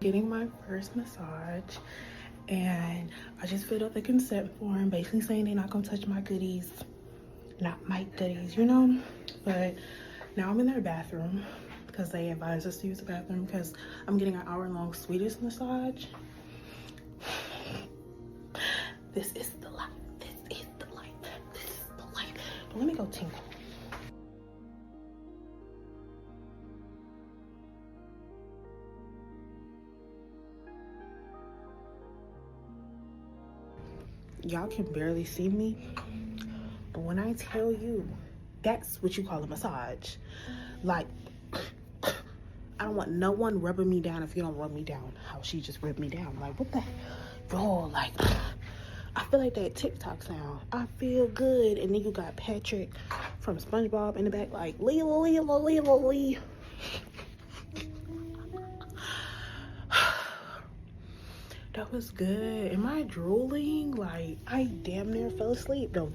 getting my first massage, and I just filled out the consent form basically saying they're not gonna touch my goodies, not my goodies, you know. But now I'm in their bathroom because they advised us to use the bathroom because I'm getting an hour-long Swedish massage. This is the life. This is the life. This is the life. But let me go tingle. Y'all can barely see me, but when I tell you, that's what you call a massage. Like, I don't want no one rubbing me down if you don't rub me down how she just rubbed me down. Like, what the, yo, like, I feel like that TikTok sound. I feel good. And then you got Patrick from SpongeBob in the back, like, Leela, Leela, Leela, Lee. That was good. Am I drooling? Like, I damn near fell asleep. Though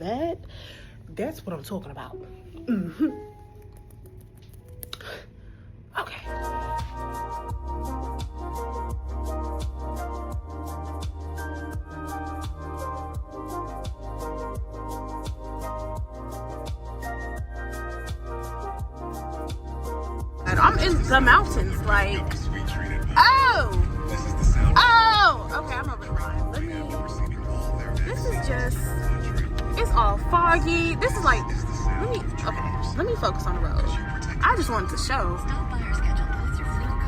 that's what I'm talking about. Okay. And I'm in the mountains, like, okay, I'm over the line. This is just, it's all foggy. This is like, let me focus on the road. I just wanted to show,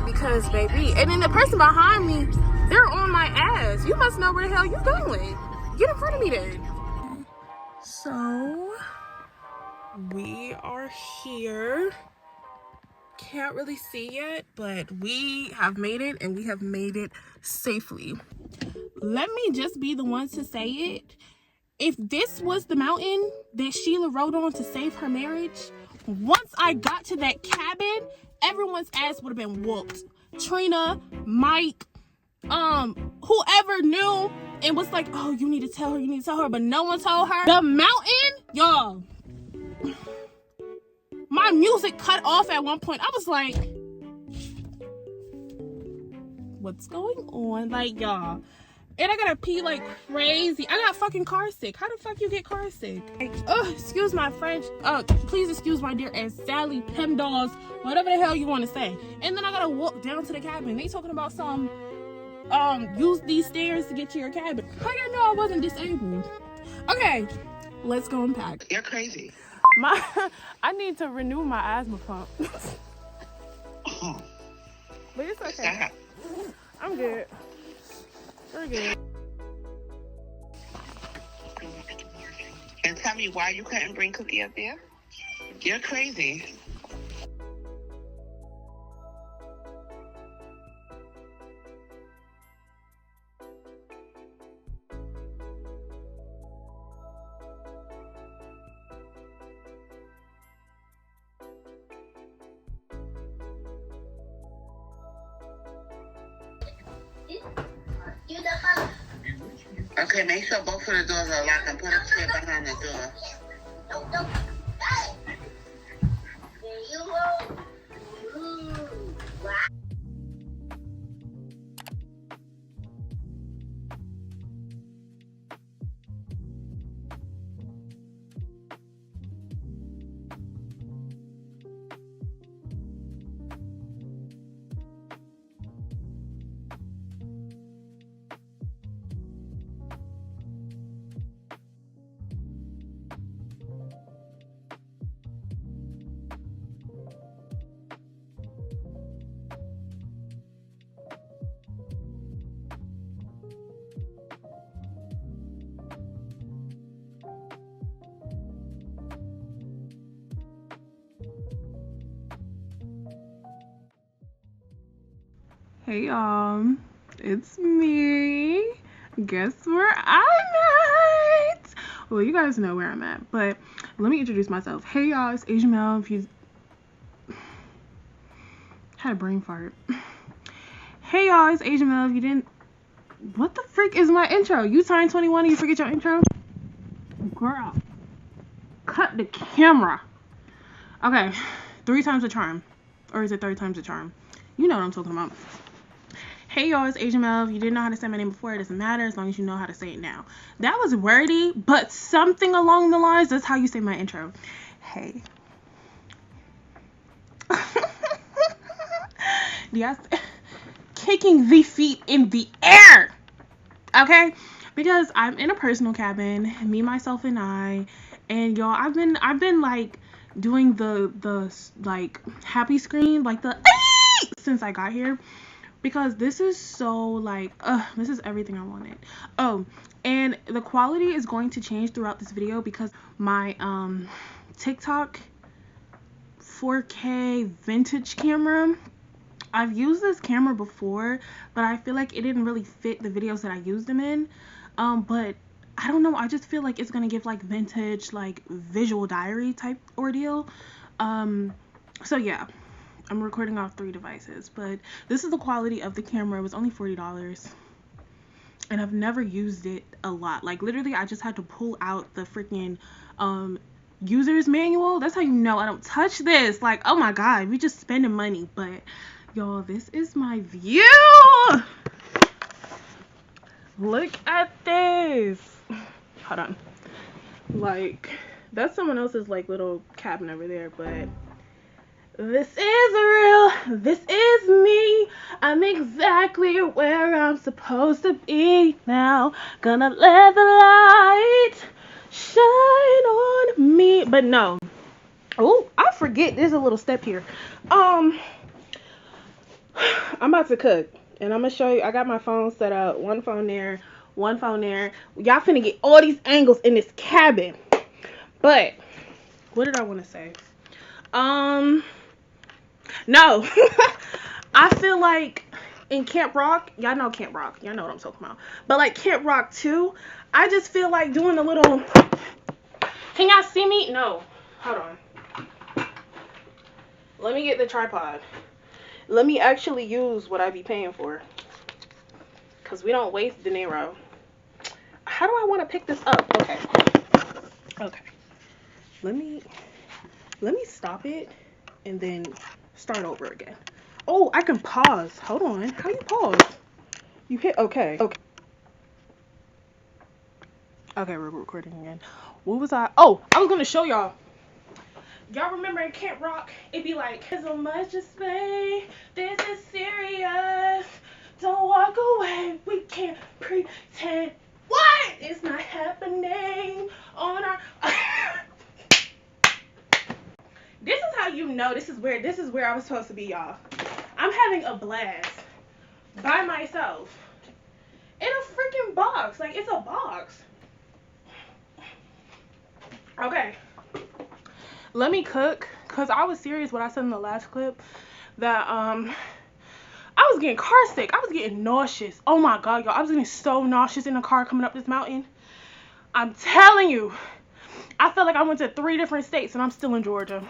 because baby, and then the person behind me, they're on my ass. You must know where the hell you going. Get in front of me then. So, we are here. Can't really see yet, but we have made it, and we have made it safely. Let me just be the one to say it. If this was the mountain that Sheila rode on to save her marriage, once I got to that cabin, everyone's ass would have been whooped. Trina, Mike, whoever knew and was like, oh, you need to tell her, but no one told her. The mountain, y'all, my music cut off at one point. I was like, what's going on? Like, y'all. And I gotta pee like crazy. I got fucking car sick. How the fuck you get car sick? Like, excuse my French. Please excuse my dear Aunt Sally, Pemdaws, whatever the hell you want to say. And then I gotta walk down to the cabin. They talking about some, use these stairs to get to your cabin. How you know I wasn't disabled? Okay, let's go unpack. You're crazy. I need to renew my asthma pump. But it's okay. I'm good. We're good. And tell me why you couldn't bring Cookie up there? You're crazy. Okay, make sure both of the doors are locked and put a chair behind the door. Hey y'all, it's me. Guess where I'm at? Well, you guys know where I'm at, but let me introduce myself. Hey y'all, it's Asian Mel. If you had a brain fart. Hey y'all, it's Asian Mel. If you didn't, what the frick is my intro? You turn 21 and you forget your intro? Girl, cut the camera. Okay, 3 times the charm. Or is it 30 times the charm? You know what I'm talking about. Hey y'all, it's Asian Mel. If you didn't know how to say my name before, it doesn't matter as long as you know how to say it now. That was wordy, but something along the lines, that's how you say my intro. Hey. Yes. Kicking the feet in the air. Okay? Because I'm in a personal cabin, me, myself, and I, and y'all, I've been like doing the like happy scream, like the since I got here. Because this is so like this is everything I wanted. Oh, and the quality is going to change throughout this video because my TikTok 4K vintage camera, I've used this camera before, but I feel like it didn't really fit the videos that I used them in. But I don't know, I just feel like it's gonna give like vintage, like visual diary type ordeal. So yeah, I'm recording off 3 devices, but this is the quality of the camera. It was only $40, and I've never used it a lot. Like literally, I just had to pull out the freaking user's manual. That's how you know I don't touch this. Like, oh my god, we just spending money. But y'all, this is my view. Look at this. Hold on. Like, that's someone else's like little cabin over there, but this is real. This is me. I'm exactly where I'm supposed to be now. Gonna let the light shine on me. But no. Oh, I forget. There's a little step here. I'm about to cook. And I'm gonna show you. I got my phone set up. One phone there. One phone there. Y'all finna get all these angles in this cabin. But what did I want to say? No. I feel like in Camp Rock, y'all know Camp Rock. Y'all know what I'm talking about. But like Camp Rock 2, I just feel like doing a little... Can y'all see me? No. Hold on. Let me get the tripod. Let me actually use what I be paying for. Because we don't waste dinero. How do I want to pick this up? Okay. Okay. Let me stop it and then start over again. Oh, I can pause. Hold on. How you pause? You hit okay. Okay. Okay, we're recording again. What was I? Oh, I was gonna show y'all. Y'all remember in Camp Rock, it'd be like, there's so much to say. This is serious. Don't walk away. We can't pretend. What? It's not happening on our. This is how you know this is where I was supposed to be, y'all. I'm having a blast by myself in a freaking box. Like, it's a box. Okay, let me cook, because I was serious when I said in the last clip that I was getting car sick. I was getting nauseous. Oh my god, y'all, I was getting so nauseous in the car coming up this mountain. I'm telling you, I felt like I went to 3 different states and I'm still in Georgia.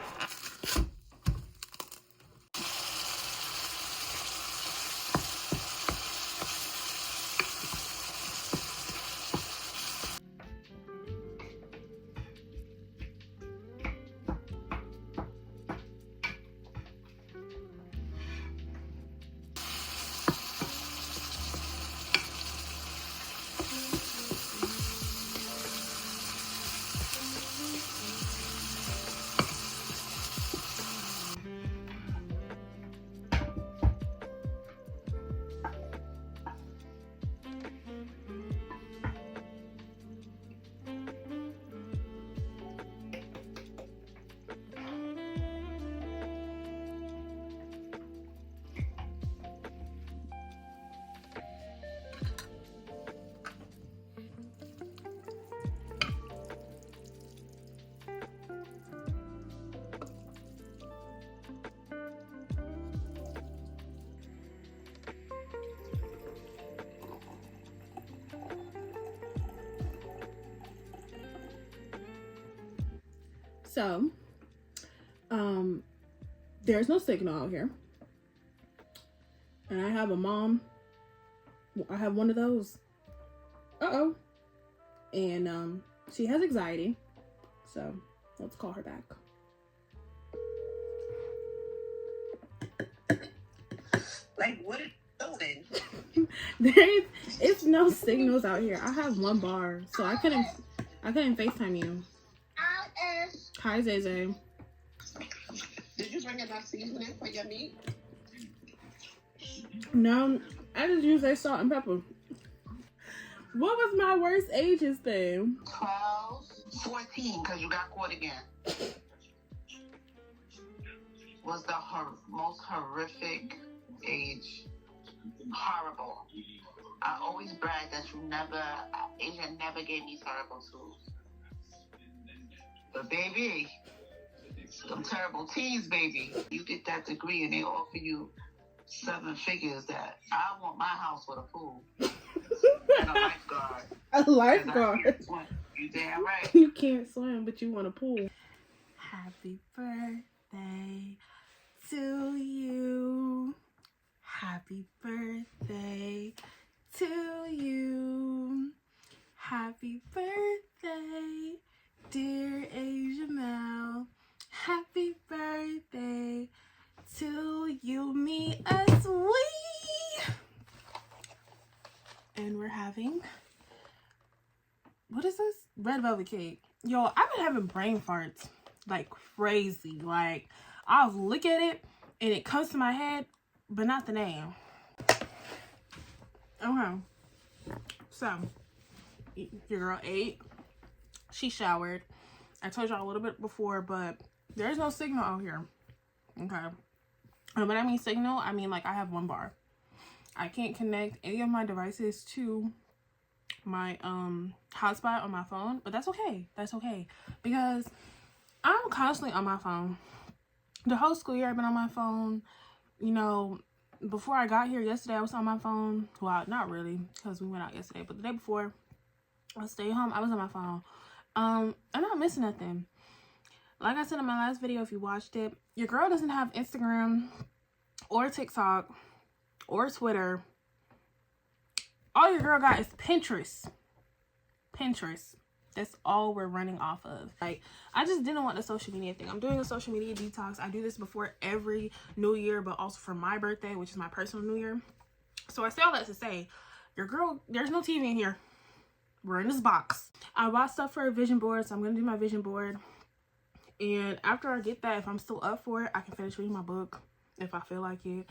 So, there's no signal out here. And I have a mom. I have one of those. Uh-oh. And, she has anxiety. So, let's call her back. Like, what are you doing? It's no signals out here. I have 1 bar, so I couldn't FaceTime you. Hi, Zay. Did you bring enough seasoning for your meat? No, I just use that salt and pepper. What was my worst ages then? 12, 14, because you got caught again. Was the most horrific age. Horrible. I always brag that Asia never gave me cerebral tools. But baby, them terrible teens, baby. You get that degree and they offer you 7 figures that I want my house with a pool. And a lifeguard. A lifeguard? You damn right. You can't swim, but you want a pool. Happy birthday to you. Happy birthday to you. Happy birthday, dear Asia Mel. Happy birthday to you, me, us, we. And we're having, what is this? Red velvet cake. Yo, I've been having brain farts like crazy. Like, I'll look at it and it comes to my head, but not the name. Okay. So, your girl ate. She showered. I told y'all a little bit before, but there's no signal out here. Okay. And when I mean signal, I mean like I have 1 bar. I can't connect any of my devices to my hotspot on my phone, but that's okay. That's okay. Because I'm constantly on my phone. The whole school year I've been on my phone. You know, before I got here yesterday, I was on my phone. Well, not really, because we went out yesterday, but the day before I stayed home, I was on my phone. I'm not missing nothing. Like I said in my last video, if you watched it, your girl doesn't have Instagram or TikTok or Twitter. All your girl got is Pinterest. That's all we're running off of. Like, I just didn't want the social media thing. I'm doing a social media detox. I do this before every new year, but also for my birthday, which is my personal new year. So I say all that to say, your girl, there's no TV in here. We're in this box. I bought stuff for a vision board, so I'm gonna do my vision board. And after I get that, if I'm still up for it, I can finish reading my book if I feel like it.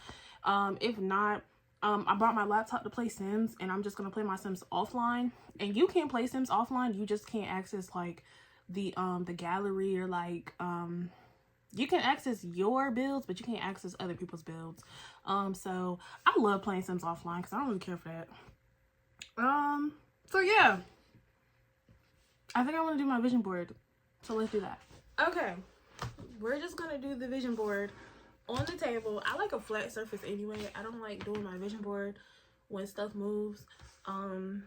If not, I brought my laptop to play Sims, and I'm just gonna play my Sims offline. And you can't play Sims offline. You just can't access like the gallery, or like you can access your builds, but you can't access other people's builds. So I love playing Sims offline because I don't really care for that. So yeah, I think I want to do my vision board. So let's do that. Okay, we're just gonna do the vision board on the table. I like a flat surface anyway. I don't like doing my vision board when stuff moves. I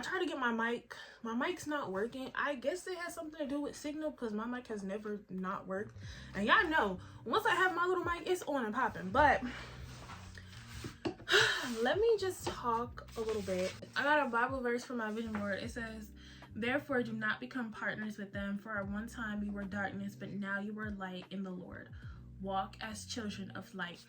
try to get my mic. My mic's not working. I guess it has something to do with signal, because my mic has never not worked. And y'all know, once I have my little mic, it's on and popping. But let me just talk a little bit. I got a Bible verse for my vision board. It says, "Therefore do not become partners with them, for at one time you were darkness, but now you are light in the Lord. Walk as children of light."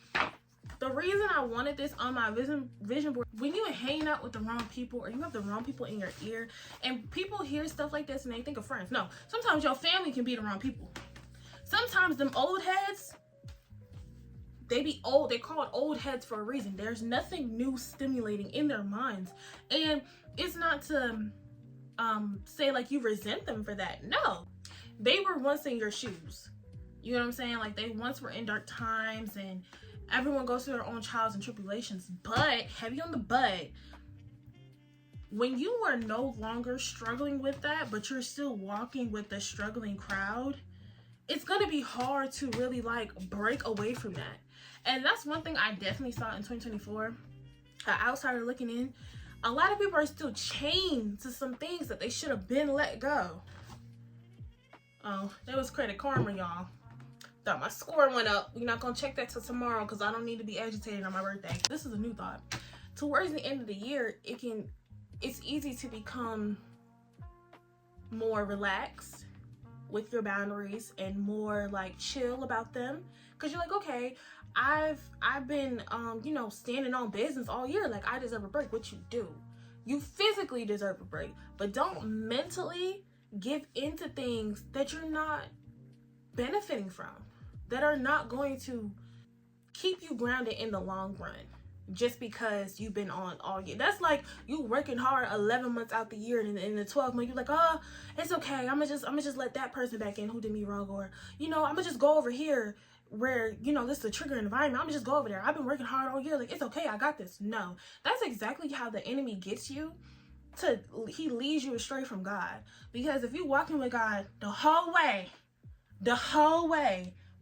The reason I wanted this on my vision board, when you're hanging out with the wrong people, or you have the wrong people in your ear, and people hear stuff like this and they think of friends. No, sometimes your family can be the wrong people. Sometimes them old heads, they be old. They call it old heads for a reason. There's nothing new stimulating in their minds. And it's not to say like you resent them for that. No, they were once in your shoes. You know what I'm saying? Like, they once were in dark times, and everyone goes through their own trials and tribulations. But, heavy on the but, when you are no longer struggling with that, but you're still walking with the struggling crowd, it's going to be hard to really like break away from that. And that's one thing I definitely saw in 2024. An outsider looking in, a lot of people are still chained to some things that they should have been let go. Oh, that was credit karma, y'all. Thought my score went up. We're not gonna check that till tomorrow because I don't need to be agitated on my birthday. This is a new thought. Towards the end of the year, it's easy to become more relaxed with your boundaries and more like chill about them, because you're like, okay, I've been you know, standing on business all year, like I deserve a break. What you do, you physically deserve a break, but don't mentally give into things that you're not benefiting from, that are not going to keep you grounded in the long run, just because you've been on all year. That's like you working hard 11 months out the year, and in the 12th month you're like, oh, it's okay, I'm gonna just let that person back in who did me wrong, or you know, I'm gonna just go over here where, you know, this is a trigger environment, I'm gonna just go over there, I've been working hard all year, like it's okay, I got this. No, that's exactly how the enemy gets you. He leads you astray from God, because if you're walking with God the whole way,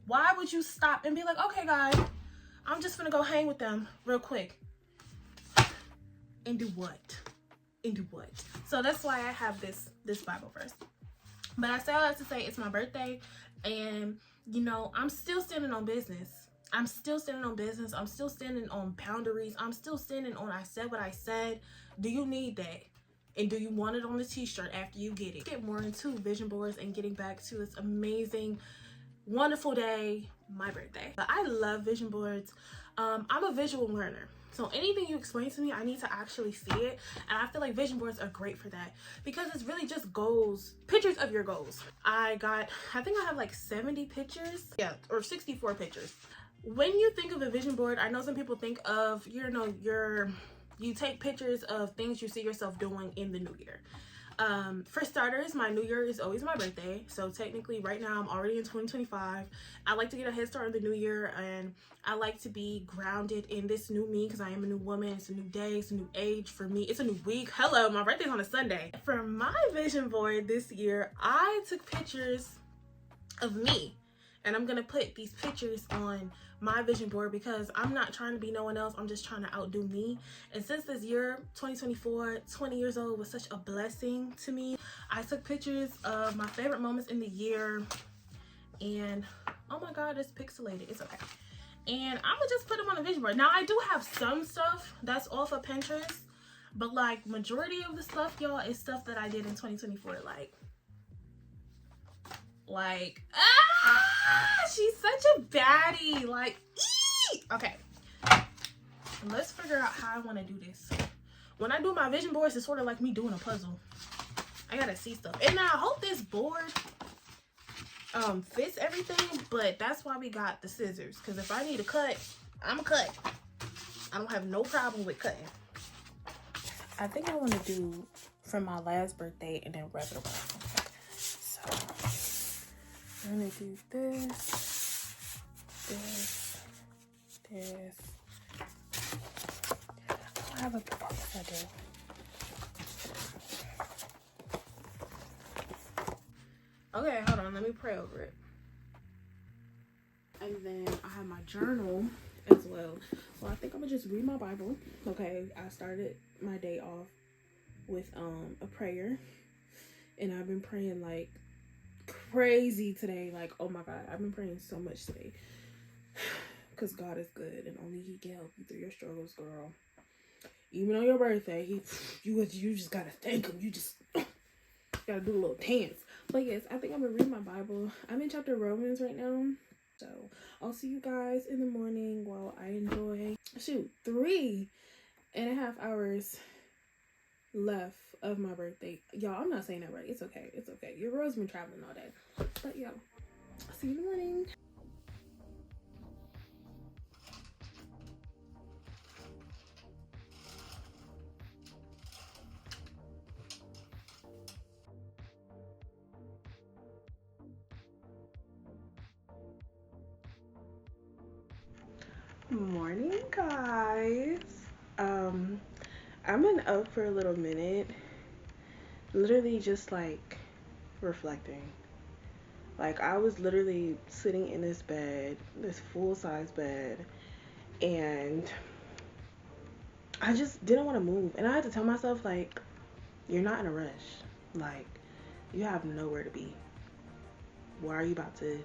why would you stop and be like, okay, God, I'm just gonna go hang with them real quick? And do what? So that's why I have this Bible verse. But I say all that to say it's my birthday, and you know, I'm still standing on business. I'm still standing on boundaries. I'm still standing on I said what I said. Do you need that? And do you want it on the t-shirt after you get it? Get more into vision boards and getting back to this amazing, wonderful day, my birthday. But I love vision boards. I'm a visual learner, so anything you explain to me, I need to actually see it. And I feel like vision boards are great for that, because it's really just goals, pictures of your goals. I think I have like 70 pictures, yeah, or 64 pictures. When you think of a vision board, I know some people think of, you know, you take pictures of things you see yourself doing in the new year. For starters, my new year is always my birthday, so technically right now I'm already in 2025. I like to get a head start in the new year, and I like to be grounded in this new me, because I am a new woman. It's a new day, it's a new age for me, it's a new week. Hello, my birthday's on a Sunday. For my vision board this year, I took pictures of me, and I'm gonna put these pictures on my vision board, because I'm not trying to be no one else, I'm just trying to outdo me. And since this year 2024, 20 years old, was such a blessing to me, I took pictures of my favorite moments in the year, and oh my god, it's pixelated, it's okay. And I'm gonna just put them on a vision board. Now I do have some stuff that's off of Pinterest, but like majority of the stuff, y'all, is stuff that I did in 2024. Like she's such a baddie, like okay, let's figure out how I want to do this. When I do my vision boards, it's sort of like me doing a puzzle. I gotta see stuff, and I hope this board fits everything, but that's why we got the scissors, because if I need to cut, I'm a cut. I don't have no problem with cutting. I think I want to do from my last birthday and then wrap it around. So I'm gonna do this. I have a box I do. Okay, hold on, let me pray over it. And then I have my journal as well. So I think I'm gonna just read my Bible. Okay, I started my day off with a prayer, and I've been praying like crazy today. Like, oh my god, I've been praying so much today, because God is good and only he can help you through your struggles, girl. Even on your birthday, you just gotta thank him. You just gotta do a little dance. But yes, I think I'm gonna read my Bible. I'm in chapter Romans right now, so I'll see you guys in the morning while I enjoy 3.5 hours left of my birthday. Y'all, I'm not saying that right. It's okay. It's okay. Your girl's been traveling all day. But yeah, I'll see you in the morning. Morning, guys. I've been up for a little minute, literally just like reflecting. Like, I was literally sitting in this bed, this full-size bed, and I just didn't want to move. And I had to tell myself, like, you're not in a rush. Like, you have nowhere to be. Why are you about to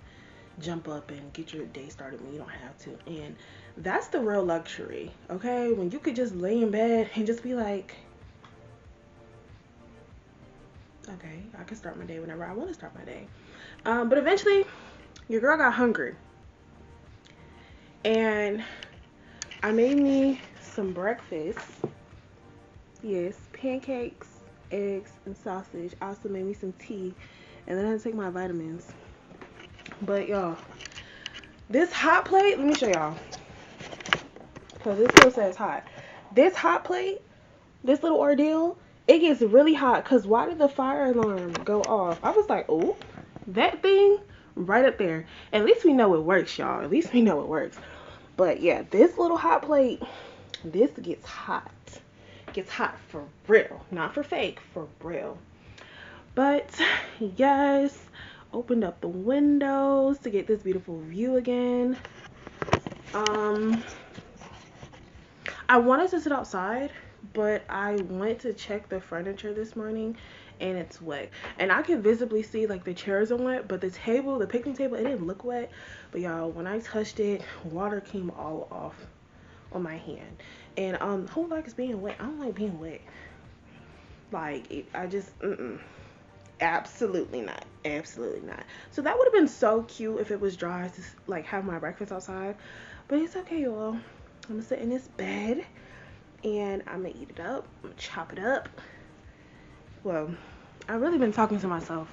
jump up and get your day started when you don't have to? And that's the real luxury, okay? When you could just lay in bed and just be like, okay. I can start my day whenever I want to start my day. But eventually, your girl got hungry. And I made me some breakfast. Yes, pancakes, eggs, and sausage. I also made me some tea. And then I had to take my vitamins. But y'all, this hot plate, let me show y'all. Because this still says hot. This hot plate, this little ordeal, it gets really hot. Because why did the fire alarm go off? I was like, oh, that thing right up there. At least we know it works, y'all. At least we know it works. But yeah, this little hot plate, this gets hot. Gets hot for real. Not for fake, for real. But yes, opened up the windows to get this beautiful view again. I wanted to sit outside, but I went to check the furniture this morning and it's wet. And I can visibly see like the chairs are wet, but the table, the picnic table, it didn't look wet. But y'all, when I touched it, water came all off on my hand. And who likes being wet? I don't like being wet. Like, I just, absolutely not. Absolutely not. So that would have been so cute if it was dry to like have my breakfast outside. But it's okay, y'all. I'm gonna sit in this bed and I'm gonna eat it up. I'm gonna chop it up. Well, I've really been talking to myself.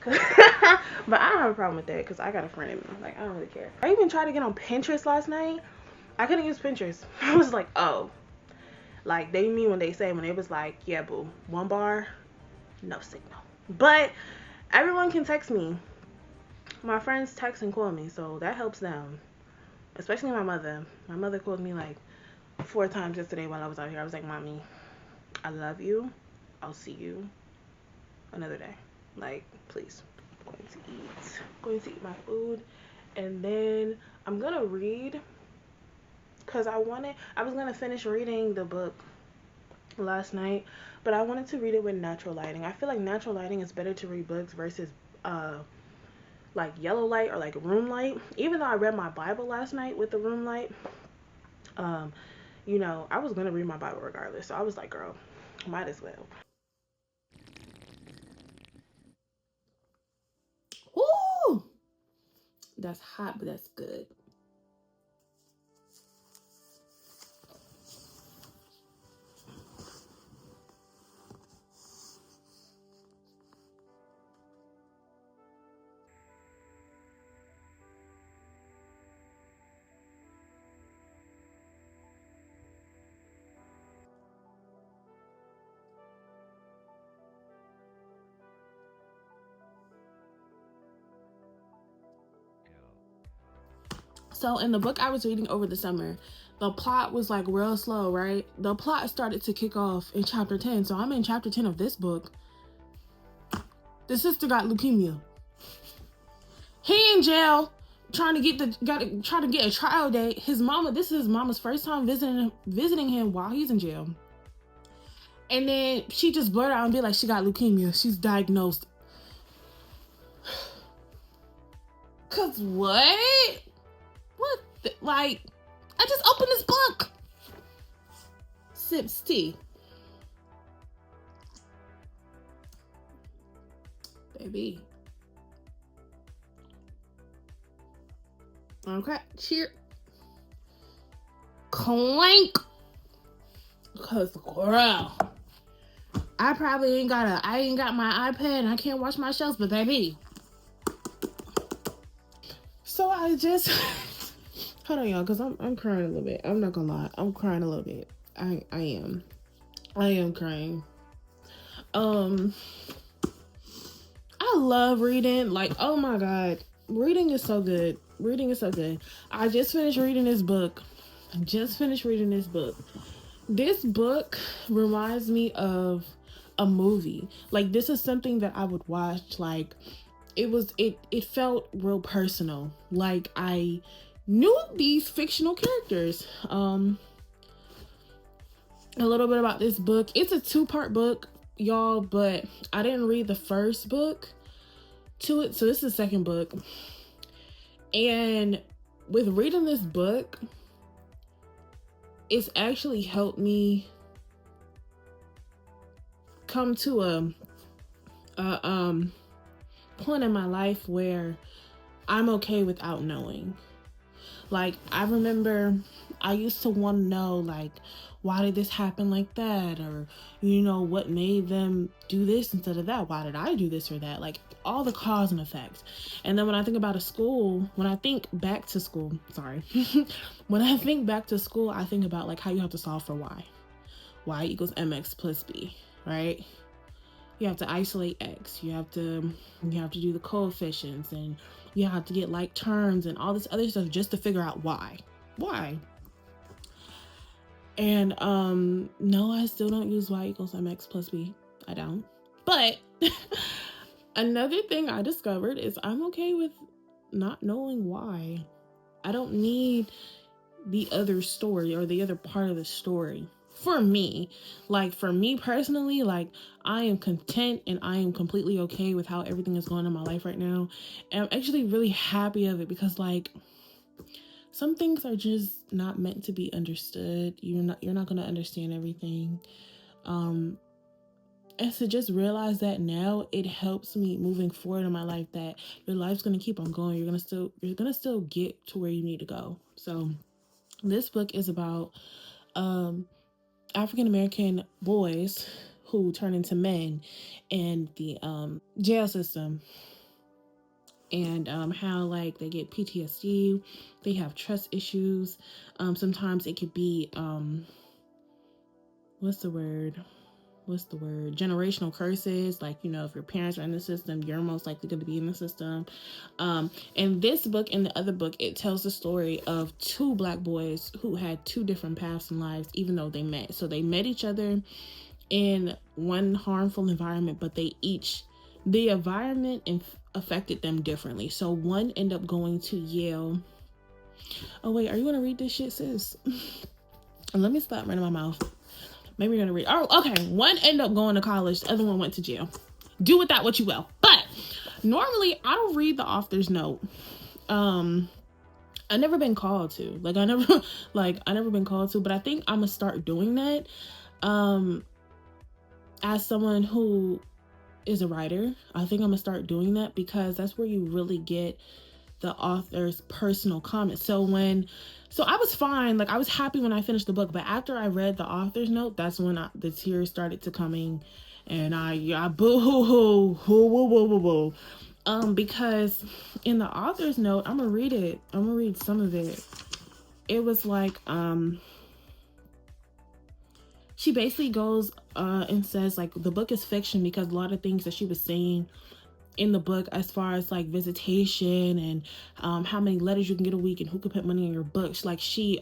But I don't have a problem with that because I got a friend in me. Like, I don't really care. I even tried to get on Pinterest last night. I couldn't use Pinterest. I was like, oh. Like, they mean when they say, when it was like, yeah, boo, one bar, no signal. But everyone can text me. My friends text and call me, so that helps them. Especially my mother. My mother called me like 4 times yesterday while I was out here. I was like, Mommy, I love you. I'll see you another day. Like, please. I'm going to eat my food. And then I'm going to read. Because I was going to finish reading the book last night. But I wanted to read it with natural lighting. I feel like natural lighting is better to read books versus like yellow light or like room light. Even though I read my Bible last night with the room light, you know, I was gonna read my Bible regardless. So I was like, girl, might as well. Ooh, that's hot, but that's good. So in the book I was reading over the summer, the plot was like real slow, right? The plot started to kick off in chapter 10. So I'm in chapter 10 of this book. The sister got leukemia. He in jail trying to get a trial date. His mama, this is his mama's first time visiting him while he's in jail. And then she just blurted out and be like, she got leukemia. She's diagnosed. Cause what? What? Like, I just opened this book. Sips tea. Baby. Okay. Cheer. Clank. Cause girl, I ain't got my iPad and I can't watch my shows, but baby. So I just hold on, y'all, cause I'm crying a little bit. I'm not gonna lie, I'm crying a little bit. I am crying. I love reading. Like, oh my god, reading is so good. I just finished reading this book. This book reminds me of a movie. Like, this is something that I would watch. Like, it felt real personal. Like, I knew these fictional characters. A little bit about this book. It's a 2-part book, y'all, but I didn't read the first book to it, so this is the second book. And with reading this book, it's actually helped me come to a point in my life where I'm okay without knowing. Like, I remember I used to want to know, like, why did this happen like that? Or, you know, what made them do this instead of that? Why did I do this or that? Like, all the cause and effects. And then when I think about when I think back to school, when I think back to school, I think about, like, how you have to solve for y. Y equals mx plus b, right? You have to isolate x. You have to do the coefficients, and you have to get like terms and all this other stuff just to figure out why. And no, I still don't use y equals mx plus b. I don't. But another thing I discovered is I'm okay with not knowing why. I don't need the other story or the other part of the story. For me personally, like, I am content and I am completely okay with how everything is going in my life right now. And I'm actually really happy of it because, like, some things are just not meant to be understood. You're not going to understand everything. And to just realize that now, it helps me moving forward in my life, that your life's going to keep on going. You're going to still get to where you need to go. So this book is about African-American boys who turn into men in the jail system, and how, like, they get PTSD, they have trust issues. Sometimes it could be generational curses. Like, you know, if your parents are in the system, you're most likely going to be in the system. In this book and the other book, it tells the story of two Black boys who had two different paths in lives, even though they met. So they met each other in one harmful environment, but the environment affected them differently. So one ended up going to Yale. Oh wait, are you going to read this shit, sis? Let me stop running my mouth. Maybe you're gonna read. Oh, okay. One ended up going to college. The other one went to jail. Do with that what you will. But normally, I don't read the author's note. I never been called to. I never been called to. But I think I'm gonna start doing that. As someone who is a writer, I think I'm gonna start doing that because that's where you really get the author's personal comments. So I was fine. Like, I was happy when I finished the book, but after I read the author's note, that's when the tears started to coming, and I boo hoo, because in the author's note, I'm gonna read it. I'm gonna read some of it. It was like, she basically goes and says, like, the book is fiction because a lot of things that she was saying in the book, as far as like visitation and how many letters you can get a week and who can put money in your books, like, she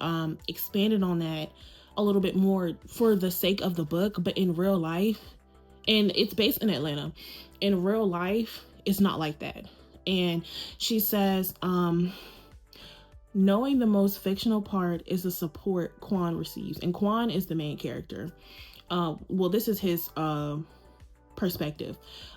expanded on that a little bit more for the sake of the book. But in real life, and it's based in Atlanta, in real life, it's not like that. And she says, knowing the most fictional part is the support Quan receives, and Quan is the main character. Well, this is his perspective.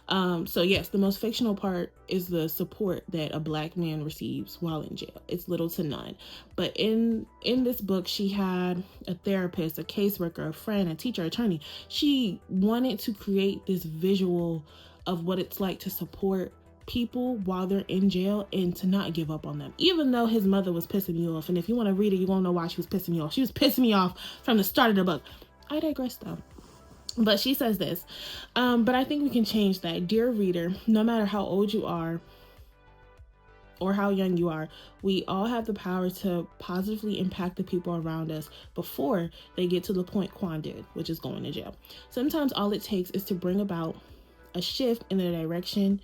So yes, the most fictional part is the support that a Black man receives while in jail. It's little to none. But in this book, she had a therapist, a caseworker, a friend, a teacher, attorney. She wanted to create this visual of what it's like to support people while they're in jail and to not give up on them, even though his mother was pissing me off. And if you want to read it, you won't know why she was pissing me off. She was pissing me off from the start of the book. I digress though. But she says this, but I think we can change that. Dear reader, no matter how old you are or how young you are, we all have the power to positively impact the people around us before they get to the point Quan did, which is going to jail. Sometimes all it takes is to bring about a shift in the direction,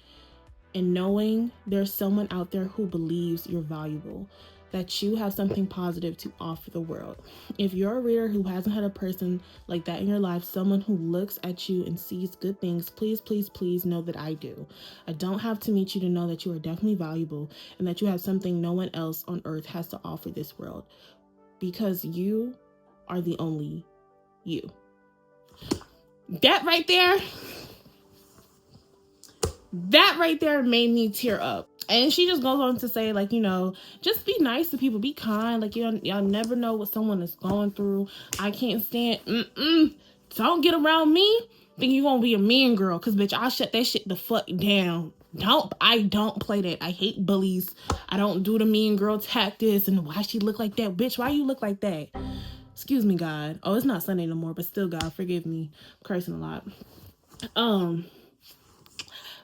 and knowing there's someone out there who believes you're valuable, that you have something positive to offer the world. If you're a reader who hasn't had a person like that in your life, someone who looks at you and sees good things, please, please, please know that I do. I don't have to meet you to know that you are definitely valuable and that you have something no one else on earth has to offer this world, because you are the only you. That right there made me tear up. And she just goes on to say, like, you know, just be nice to people, be kind. Like, y'all never know what someone is going through. I can't stand, don't get around me. think you gonna be a mean girl, cause bitch, I'll shut that shit the fuck down. I don't play that. I hate bullies. I don't do the mean girl tactics and why she look like that. Bitch, why you look like that? Excuse me, God. Oh, it's not Sunday no more, but still, God, forgive me. I'm cursing a lot.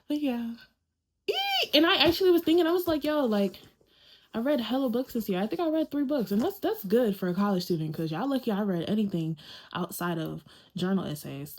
But yeah. And I actually was thinking, I was like, yo, like, I read hella books this year. I think I read 3 books, and that's good for a college student, because y'all lucky I read anything outside of journal essays.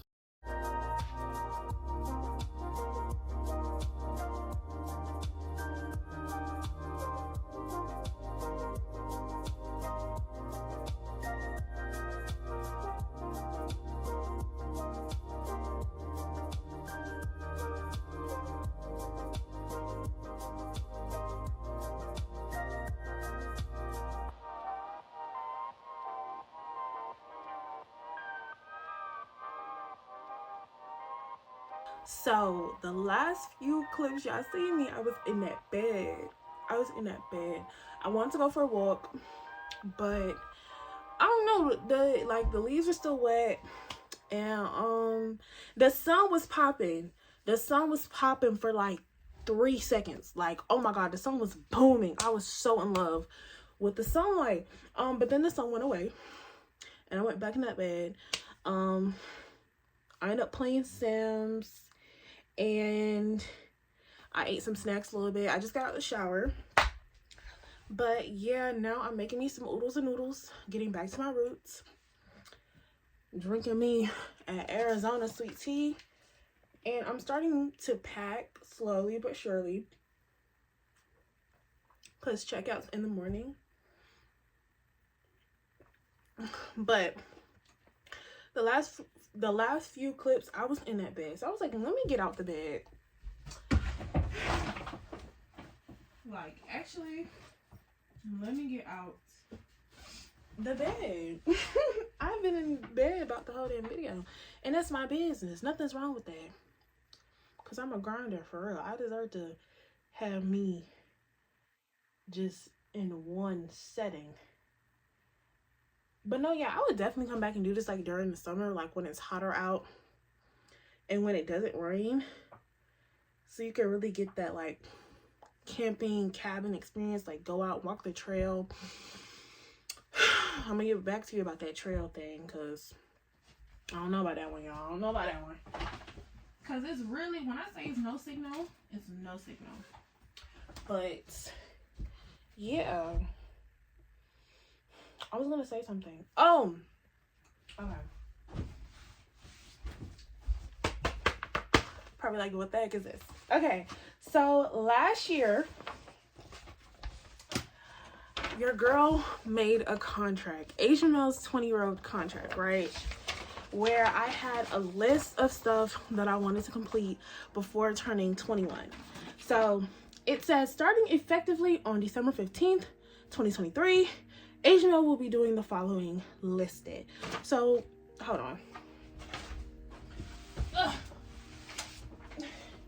So the last few clips y'all see me, I was in that bed. I wanted to go for a walk, but I don't know, the leaves were still wet, and the sun was popping. The sun was popping for like 3 seconds. Like, oh my God, the sun was booming. I was so in love with the sunlight. But then the sun went away, and I went back in that bed. I ended up playing Sims, and I ate some snacks a little bit. I just got out of the shower. But yeah, now I'm making me some oodles and noodles, getting back to my roots, drinking me an Arizona sweet tea, and I'm starting to pack slowly but surely, because checkout's in the morning. But the last few clips, I was in that bed, so I was like, let me get out the bed. Like, actually, let me get out the bed. I've been in bed about the whole damn video, and that's my business. Nothing's wrong with that, because I'm a grinder for real. I deserve to have me just in one setting. But no, yeah, I would definitely come back and do this like during the summer, like when it's hotter out and when it doesn't rain, so you can really get that like camping cabin experience, like go out, walk the trail. I'm gonna get back to you about that trail thing, because I don't know about that one, y'all. I don't know about that one, because it's really, when I say it's no signal, it's no signal. But yeah, I was gonna say something. Oh, okay. Probably like, what the heck is this? Okay, so last year, your girl made a contract, Asian Mel's 20-year-old contract, right? Where I had a list of stuff that I wanted to complete before turning 21. So it says, starting effectively on December 15th, 2023, Asian Mel will be doing the following listed. So, hold on. Ugh.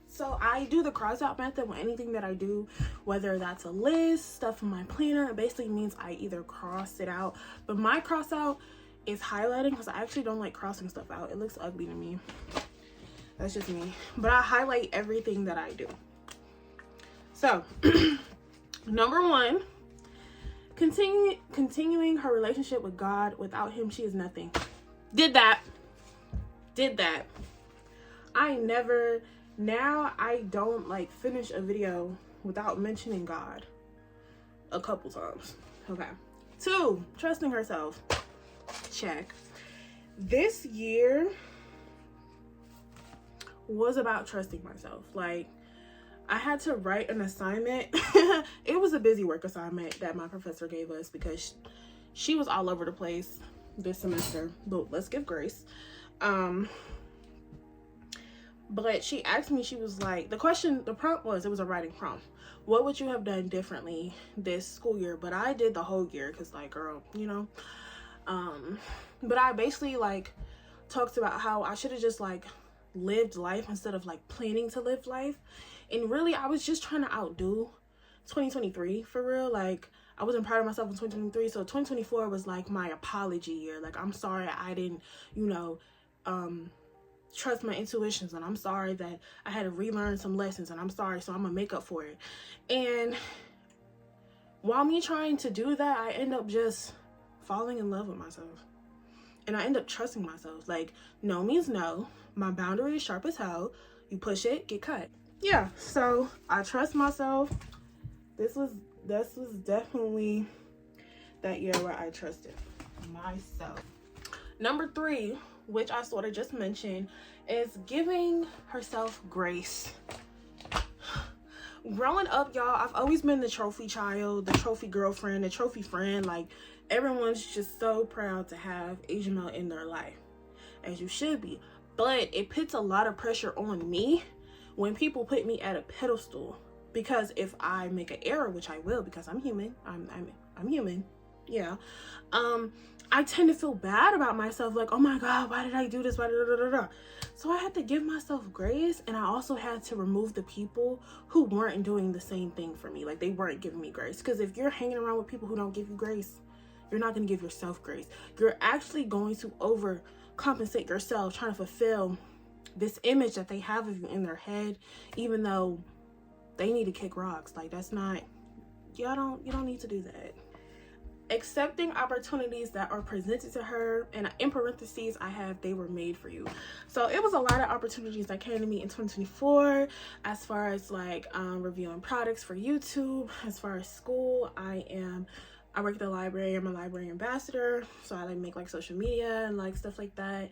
So I do the cross out method with anything that I do, whether that's a list, stuff in my planner. It basically means I either cross it out, but my cross out is highlighting, because I actually don't like crossing stuff out. It looks ugly to me. That's just me. But I highlight everything that I do. So, number 1, continuing her relationship with God. Without him, she is nothing. Did that. Now I don't like finish a video without mentioning God a couple times. Okay. 2, trusting herself. Check. This year was about trusting myself. Like, I had to write an assignment. It was a busy work assignment that my professor gave us, because she was all over the place this semester, but let's give grace. But she asked me, she was like, the prompt was, it was a writing prompt. What would you have done differently this school year? But I did the whole year, because like, girl, you know. But I basically like talked about how I should have just like lived life instead of like planning to live life. And really, I was just trying to outdo 2023 for real. Like, I wasn't proud of myself in 2023, so 2024 was like my apology year. Like, I'm sorry I didn't, you know, trust my intuitions, and I'm sorry that I had to relearn some lessons, and I'm sorry, so I'm gonna make up for it. And while me trying to do that, I end up just falling in love with myself. And I end up trusting myself. Like, no means no. My boundary is sharp as hell. You push it, get cut. Yeah, so I trust myself. This was definitely that year where I trusted myself. Number 3, which I sort of just mentioned, is giving herself grace. Growing up, y'all, I've always been the trophy child, the trophy girlfriend, the trophy friend. Like, everyone's just so proud to have Asian male in their life, as you should be. But it puts a lot of pressure on me when people put me at a pedestal, because if I make an error, which I will, because I'm human, I'm human, yeah, I tend to feel bad about myself, like, oh my God, why did I do this? Why da. So I had to give myself grace, and I also had to remove the people who weren't doing the same thing for me. Like, they weren't giving me grace. Because if you're hanging around with people who don't give you grace, you're not going to give yourself grace. You're actually going to overcompensate yourself, trying to fulfill this image that they have of you in their head, even though they need to kick rocks. Like, that's not, you don't need to do that. Accepting opportunities that are presented to her, and in parentheses I have, they were made for you. So it was a lot of opportunities that came to me in 2024, as far as like reviewing products for YouTube. As far as school, I work at the library. I'm a library ambassador, so I like make like social media and like stuff like that.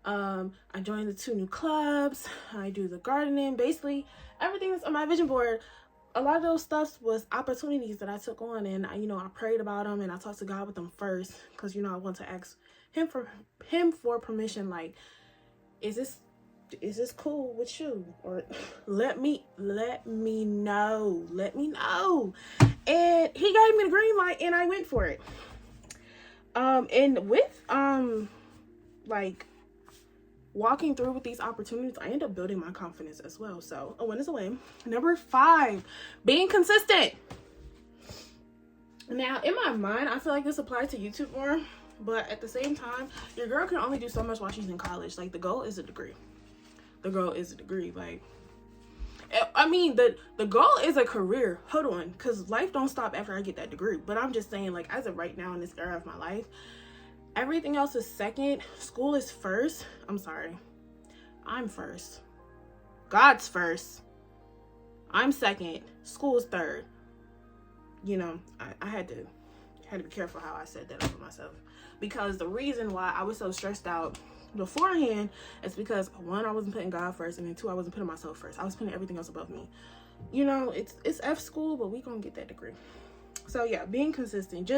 I joined the 2 new clubs. I do the gardening. Basically everything that's on my vision board. A lot of those stuff was opportunities that I took on, and I prayed about them, and I talked to God with them first, because I want to ask him for permission. Like, is this cool with you? Or let me know. And he gave me the green light, and I went for it. And with like walking through with these opportunities, I end up building my confidence as well. So a win is a win. Number 5, being consistent. Now, in my mind, I feel like this applies to YouTube more, but at the same time, your girl can only do so much while she's in college. Like, the goal is a degree. Like, I mean, the goal is a career. Hold on, because life don't stop after I get that degree. But I'm just saying, like, as of right now in this era of my life, everything else is second. School is first. I'm sorry. I'm first. God's first. I'm second. School's third. I had to be careful how I said that over myself. Because the reason why I was so stressed out beforehand is because, 1, I wasn't putting God first, and then 2, I wasn't putting myself first. I was putting everything else above me. It's F school, but we gonna get that degree. So yeah, being consistent.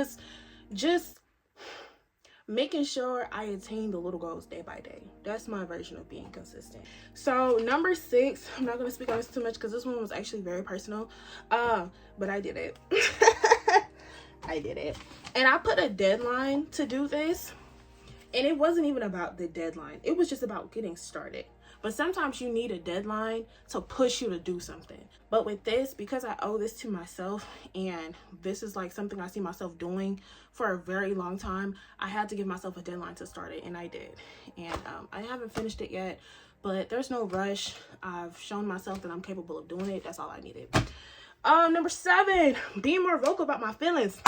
Just making sure I attain the little goals day by day. That's my version of being consistent. So number 6, I'm not going to speak on this too much because this one was actually very personal, but I did it. I did it. And I put a deadline to do this, and it wasn't even about the deadline. It was just about getting started. But sometimes you need a deadline to push you to do something. But with this, because I owe this to myself, and this is like something I see myself doing for a very long time, I had to give myself a deadline to start it, and I did. And I haven't finished it yet, but there's no rush. I've shown myself that I'm capable of doing it. That's all I needed. Number 7, being more vocal about my feelings.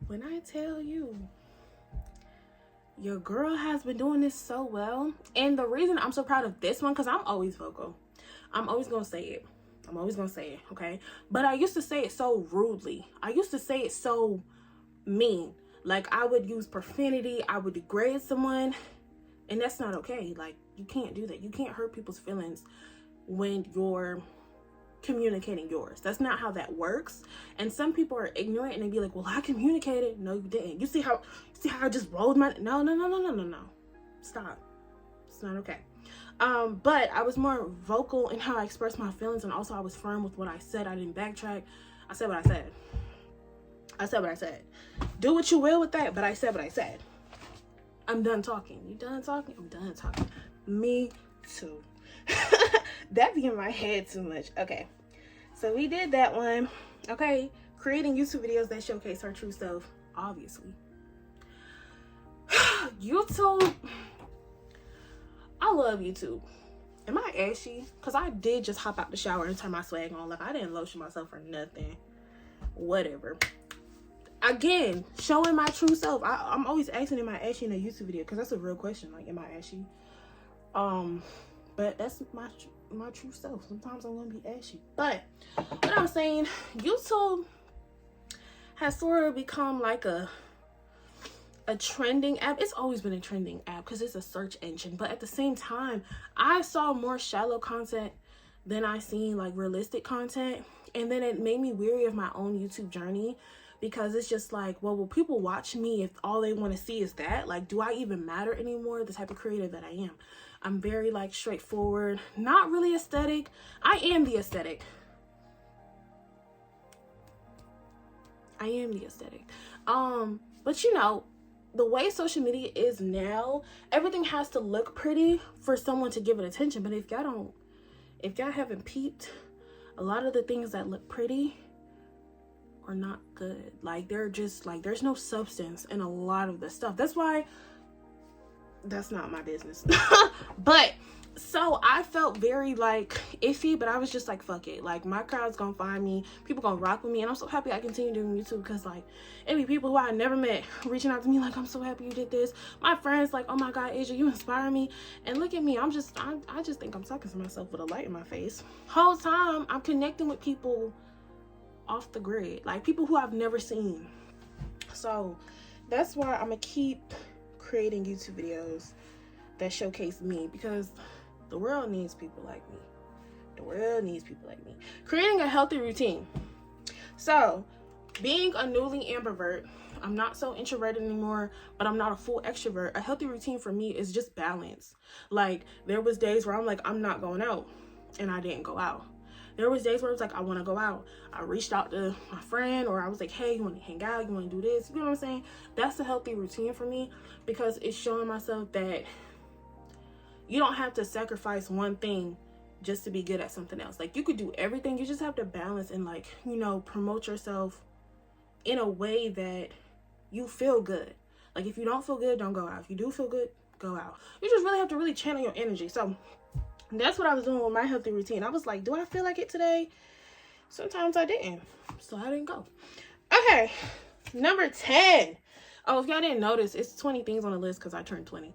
When I tell you, your girl has been doing this so well. And the reason I'm so proud of this one, because I'm always vocal. I'm always going to say it. Okay? But I used to say it so rudely. I used to say it so mean. Like, I would use profanity. I would degrade someone. And that's not okay. Like, you can't do that. You can't hurt people's feelings when you're communicating yours. That's not how that works. And some people are ignorant, and they be like, well, I communicated. No, you didn't. You see how I just rolled my... No. Stop. It's not okay. But I was more vocal in how I expressed my feelings, and also I was firm with what I said. I didn't backtrack. I said what I said. Do what you will with that, but I said what I said. I'm done talking. You done talking? I'm done talking. Me too. That be in my head too much. Okay, so we did that one. Okay, creating YouTube videos that showcase her true self, obviously. YouTube, I I love YouTube. Am I ashy? Because I did just hop out the shower and turn my swag on. Like, I didn't lotion myself or nothing. Whatever. Again, showing my true self. I'm always asking, am I ashy in a YouTube video? Because that's a real question. Like, am I ashy? But that's my true self. Sometimes I'm going to be ashy. But what I'm saying, YouTube has sort of become like a trending app. It's always been a trending app because it's a search engine, but at the same time I saw more shallow content than I seen like realistic content, and then it made me weary of my own YouTube journey, because it's just like, well, will people watch me if all they want to see is that? Like, do I even matter anymore? The type of creator that I am. I'm very like straightforward, not really aesthetic. I am the aesthetic. But you know, the way social media is now, everything has to look pretty for someone to give it attention. But if y'all haven't peeped, a lot of the things that look pretty are not good. Like, they're just like, there's no substance in a lot of the stuff. That's why, that's not my business. But so I felt very like iffy, but I was just like, fuck it. Like, my crowd's gonna find me, people gonna rock with me, and I'm so happy I continue doing YouTube, because like, it be people who I never met reaching out to me like, I'm so happy you did this. My friends like, oh my god, Asia, you inspire me. And look at me, I just think I'm talking to myself with a light in my face. Whole time I'm connecting with people off the grid, like people who I've never seen. So that's why I'm gonna keep creating YouTube videos that showcase me, because the world needs people like me. The world needs people like me. Creating a healthy routine. So, being a newly ambivert, I'm not so introverted anymore, but I'm not a full extrovert. A healthy routine for me is just balance. Like, there was days where I'm like, I'm not going out, and I didn't go out. There was days where it was like, I want to go out. I reached out to my friend, or I was like, hey, you want to hang out? You want to do this? You know what I'm saying? That's a healthy routine for me, because it's showing myself that you don't have to sacrifice one thing just to be good at something else. Like, you could do everything. You just have to balance and, like, you know, promote yourself in a way that you feel good. Like, if you don't feel good, don't go out. If you do feel good, go out. You just really have to really channel your energy. So that's what I was doing with my healthy routine. I was like, do I feel like it today? Sometimes I didn't, so I didn't go. Okay, number 10. Oh, if y'all didn't notice, it's 20 things on the list because I turned 20.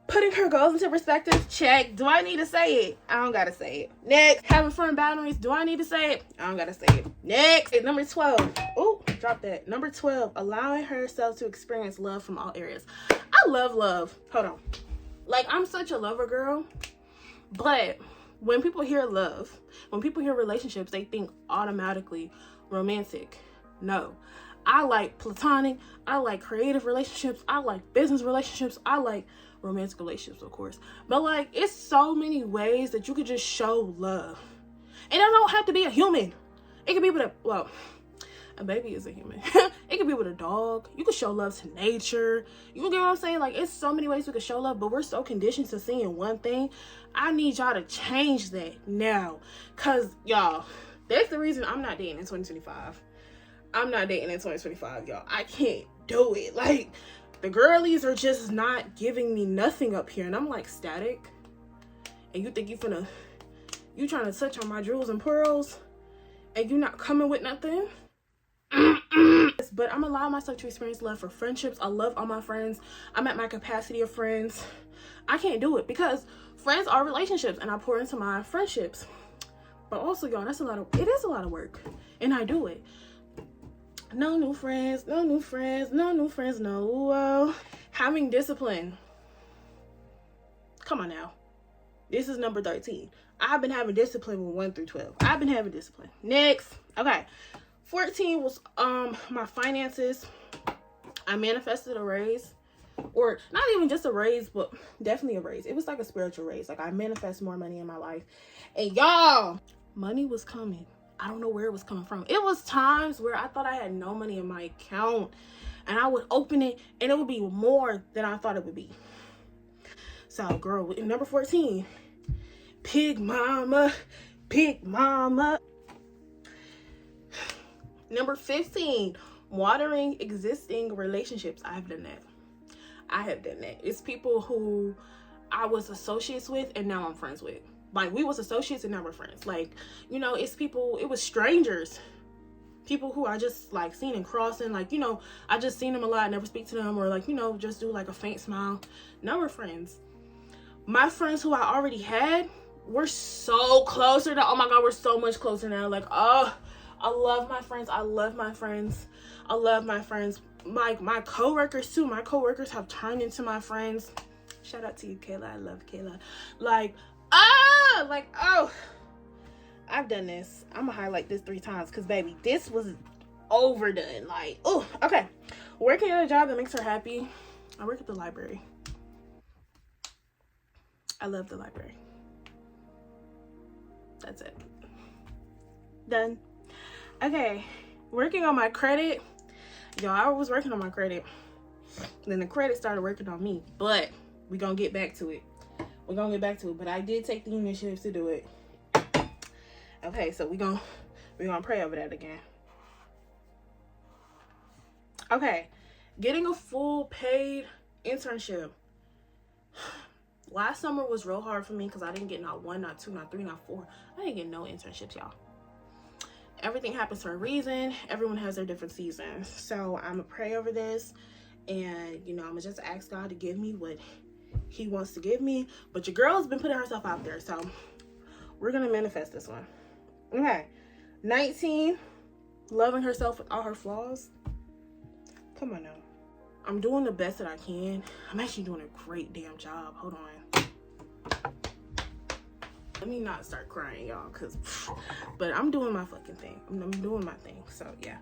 Putting her goals into perspective, check. Do I need to say it? I don't gotta say it. Next, having firm boundaries. Do I need to say it? I don't gotta say it. Next, number 12. Oh, drop that. Number 12, allowing herself to experience love from all areas. I love love. Hold on. Like, I'm such a lover girl, but when people hear love, when people hear relationships, they think automatically romantic. No. I like platonic. I like creative relationships. I like business relationships. I like romantic relationships, of course. But like, it's so many ways that you could just show love. And it don't have to be a human. It could be with a, well, a baby is a human. It could be with a dog. You could show love to nature. You get what I'm saying? Like, it's so many ways we could show love, but we're so conditioned to seeing one thing. I need y'all to change that now. Cause y'all, that's the reason I'm not dating in 2025. I'm not dating in 2025, y'all. I can't do it. Like, the girlies are just not giving me nothing up here. And I'm like, static. And you think you trying to touch on my jewels and pearls, and you not coming with nothing? But I'm allowing myself to experience love for friendships. I love all my friends. I'm at my capacity of friends. I can't do it because friends are relationships, and I pour into my friendships. But also, y'all, it is a lot of work, and I do it. No new friends, no new friends, no new friends, no. Having discipline. Come on now. This is number 13. I've been having discipline with 1 through 12. I've been having discipline. Next. Okay. 14 was my finances. I manifested a raise. Or not even just a raise, but definitely a raise. It was like a spiritual raise. Like, I manifest more money in my life. And y'all, money was coming. I don't know where it was coming from. It was times where I thought I had no money in my account, and I would open it and it would be more than I thought it would be. So, girl, number 14, pig mama, pig mama. Number 15, watering existing relationships. I have done that. It's people who I was associates with and now I'm friends with. Like, we was associates and now we're friends. Like, you know, it's people, it was strangers. People who I just, like, seen in crossing. Like, you know, I just seen them a lot, never speak to them. Or, like, you know, just do, like, a faint smile. Now we're friends. My friends who I already had, we're so closer now. Oh, my God, we're so much closer now. Like, oh, I love my friends. I love my friends. I love my friends. My coworkers, too. My coworkers have turned into my friends. Shout out to you, Kayla. I love Kayla. Like, oh, I've done this. I'm gonna highlight this 3 times because, baby, this was overdone. Like, oh, okay. Working at a job that makes her happy. I work at the library. I love the library. That's it. Done. Okay. Working on my credit. Y'all, I was working on my credit. Then the credit started working on me. But we're gonna get back to it. We're gonna get back to it. But I did take the initiative to do it. Okay, so we're gonna pray over that again. Okay. Getting a full paid internship. Last summer was real hard for me because I didn't get not 1, not 2, not 3, not 4. I didn't get no internships, y'all. Everything happens for a reason. Everyone has their different seasons. So I'm gonna pray over this, and you know, I'm gonna just ask God to give me what he wants to give me. But your girl's been putting herself out there, so we're gonna manifest this one. Okay. 19, loving herself with all her flaws. Come on now. I'm doing the best that I can. I'm actually doing a great damn job. Hold on. Let me not start crying, y'all, but I'm doing my fucking thing. I'm doing my thing, so yeah.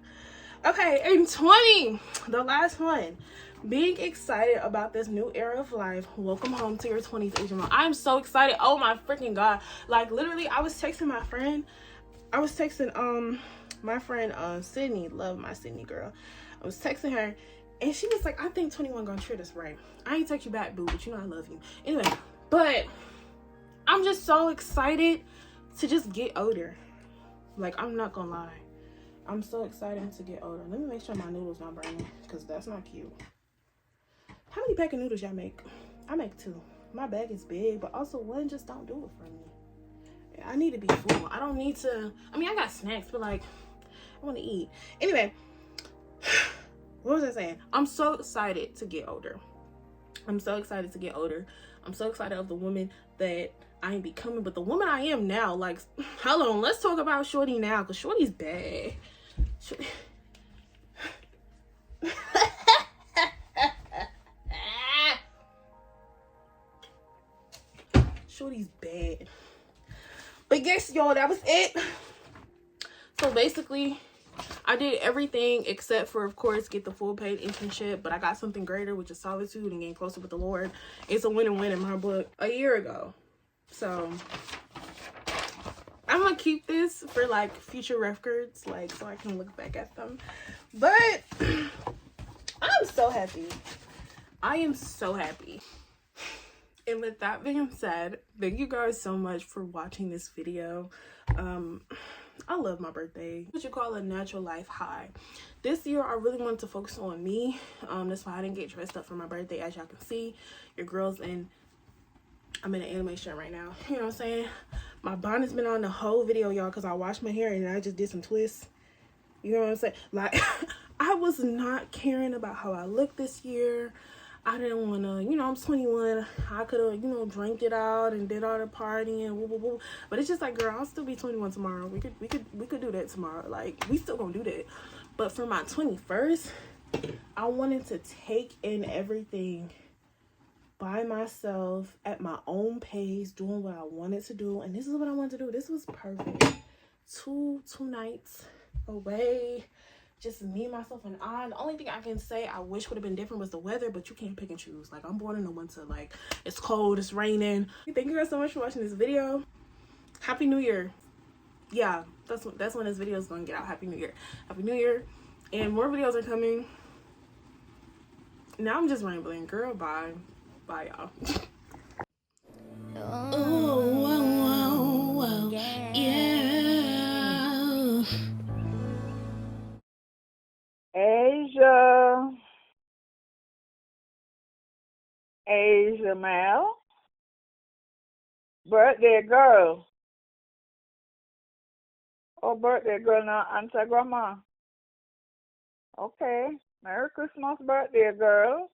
Okay, and 20, the last one. Being excited about this new era of life. Welcome home to your 20th age. I'm so excited. Oh my freaking God. Like, literally, I was texting my friend. My friend Sydney. Love my Sydney girl. I was texting her, and she was like, I think 21 gonna treat us right. I ain't text you back, boo, but you know I love you. Anyway, but I'm just so excited to just get older. Like, I'm not gonna lie. I'm so excited to get older. Let me make sure my noodles not burning, because that's not cute. How many pack of noodles y'all make? I make 2. My bag is big, but also 1 just don't do it for me. I need to be full. I don't need to, I mean, I got snacks, but like, I want to eat. Anyway, what was I saying? I'm so excited to get older. I'm so excited to get older. I'm so excited of the woman that I ain't becoming, but the woman I am now. Like, hold on, let's talk about Shorty now, because Shorty's bad. Shorty's bad. But yes, y'all, that was it. So basically, I did everything except for, of course, get the full paid internship, but I got something greater, which is solitude and getting closer with the Lord. It's a win-and-win in my book a year ago. So I'm gonna keep this for like future records, like, so I can look back at them. But I'm so happy. I am so happy. And with that being said, thank you guys so much for watching this video. I love my birthday. What you call a natural life high. This year, I really wanted to focus on me. That's why I didn't get dressed up for my birthday. As y'all can see, your girl's in, I'm in an anime shirt right now. You know what I'm saying? My bonnet's been on the whole video, y'all, because I washed my hair and I just did some twists. You know what I'm saying? Like, I was not caring about how I looked this year. I didn't want to, you know, I'm 21. I could have, you know, drank it out and did all the partying, woo, woo, woo. But it's just like, girl, I'll still be 21 tomorrow. We could do that tomorrow. Like, we still gonna do that. But for my 21st, I wanted to take in everything by myself at my own pace, doing what I wanted to do. And this is what I wanted to do. This was perfect. Two nights away. Just me, myself, and I. The only thing I can say I wish would have been different was the weather, but you can't pick and choose. Like, I'm born in the winter. Like, it's cold, it's raining. Thank you guys so much for watching this video. Happy New Year. Yeah, that's when this video is going to get out. Happy New Year. Happy New Year. And more videos are coming. Now I'm just rambling. Girl, bye. Bye, y'all. Oh, yeah. Asia Mel. Birthday girl. Oh, birthday girl, now answer grandma. Okay. Merry Christmas, birthday girl.